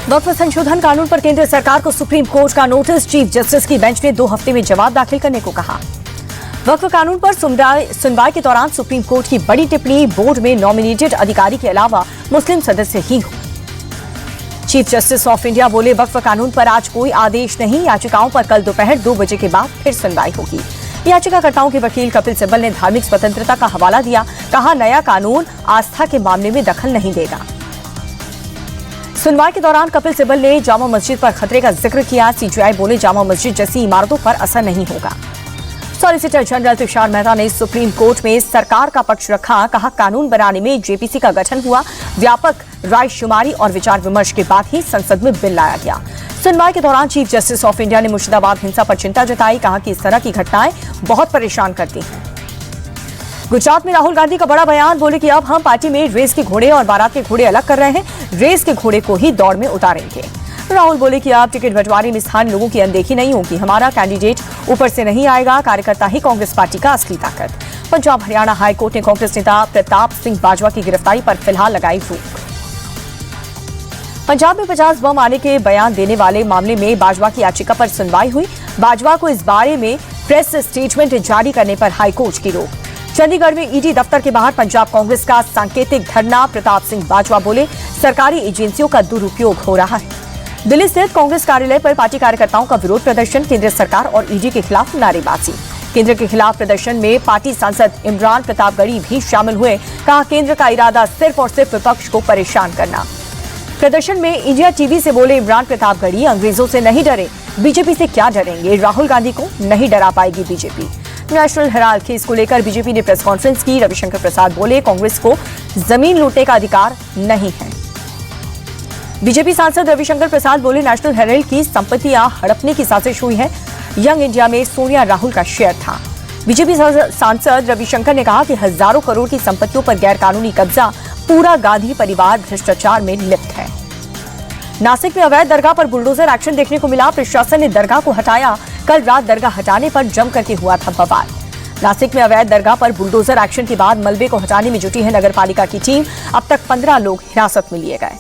वक्फ संशोधन कानून पर केंद्र सरकार को सुप्रीम कोर्ट का नोटिस। चीफ जस्टिस की बेंच ने 2 हफ्ते में जवाब दाखिल करने को कहा। वक्फ कानून पर सुनवाई के दौरान सुप्रीम कोर्ट की बड़ी टिप्पणी। बोर्ड में नॉमिनेटेड अधिकारी के अलावा मुस्लिम सदस्य ही हो। चीफ जस्टिस ऑफ इंडिया बोले, वक्फ कानून पर आज कोई आदेश नहीं। याचिकाओं पर कल दोपहर 2 बजे के बाद फिर सुनवाई होगी। याचिकाकर्ताओं के वकील कपिल सिब्बल ने धार्मिक स्वतंत्रता का हवाला दिया। कहा, नया कानून आस्था के मामले में दखल नहीं देगा। सुनवाई के दौरान कपिल सिब्बल ने जामा मस्जिद पर खतरे का जिक्र किया। सीजेआई बोले, जामा मस्जिद जैसी इमारतों पर असर नहीं होगा। सॉलिसिटर जनरल तुषार मेहता ने सुप्रीम कोर्ट में सरकार का पक्ष रखा। कहा, कानून बनाने में जेपीसी का गठन हुआ। व्यापक रायशुमारी और विचार विमर्श के बाद ही संसद में बिल लाया गया। सुनवाई के दौरान चीफ जस्टिस ऑफ इंडिया ने मुर्शिदाबाद हिंसा पर चिंता जताई। कहा कि इस तरह की घटनाएं बहुत परेशान करती हैं। गुजरात में राहुल गांधी का बड़ा बयान। बोले कि अब हम पार्टी में रेस के घोड़े और बारात के घोड़े अलग कर रहे हैं। रेस के घोड़े को ही दौड़ में उतारेंगे। राहुल बोले कि अब टिकट बंटवारे में स्थानीय लोगों की अनदेखी नहीं होगी। हमारा कैंडिडेट ऊपर से नहीं आएगा। कार्यकर्ता ही कांग्रेस पार्टी का असली ताकत। पंजाब हरियाणा हाईकोर्ट ने कांग्रेस नेता प्रताप सिंह बाजवा की गिरफ्तारी पर फिलहाल लगाई रोक। पंजाब में 50 बम आने के बयान देने वाले मामले में बाजवा की याचिका पर सुनवाई हुई। बाजवा को इस बारे में प्रेस स्टेटमेंट जारी करने पर हाईकोर्ट की रोक। चंडीगढ़ में ईडी दफ्तर के बाहर पंजाब कांग्रेस का सांकेतिक धरना। प्रताप सिंह बाजवा बोले, सरकारी एजेंसियों का दुरुपयोग हो रहा है। दिल्ली स्थित कांग्रेस कार्यालय पर पार्टी कार्यकर्ताओं का विरोध प्रदर्शन। केंद्र सरकार और ईडी के खिलाफ नारेबाजी। केंद्र के खिलाफ प्रदर्शन में पार्टी सांसद इमरान प्रतापगढ़ी भी शामिल हुए। कहा, केंद्र का इरादा सिर्फ और सिर्फ विपक्ष को परेशान करना। प्रदर्शन में इंडिया टीवी से बोले इमरान प्रतापगढ़ी, अंग्रेजों से नहीं डरे, बीजेपी से क्या डरेंगे। राहुल गांधी को नहीं डरा पाएगी बीजेपी। नेशनल हेराल्ड केस को लेकर बीजेपी ने प्रेस कॉन्फ्रेंस की। रविशंकर प्रसाद बोले, कांग्रेस को जमीन लूटने का अधिकार नहीं है। बीजेपी सांसद रविशंकर प्रसाद बोले, नेशनल हेराल्ड की संपत्तियां हड़पने की साजिश हुई है। यंग इंडिया में सोनिया राहुल का शेयर था। बीजेपी सांसद रविशंकर ने कहा कि हजारों करोड़ की संपत्तियों पर गैरकानूनी कब्जा। पूरा गांधी परिवार भ्रष्टाचार में लिप्त है। नासिक में अवैध दरगाह पर बुलडोजर एक्शन देखने को मिला। प्रशासन ने दरगाह को हटाया। कल रात दरगाह हटाने पर जम करके हुआ था बवाल। नासिक में अवैध दरगाह पर बुलडोजर एक्शन के बाद मलबे को हटाने में जुटी है नगर पालिका की टीम। अब तक 15 लोग हिरासत में लिए गए।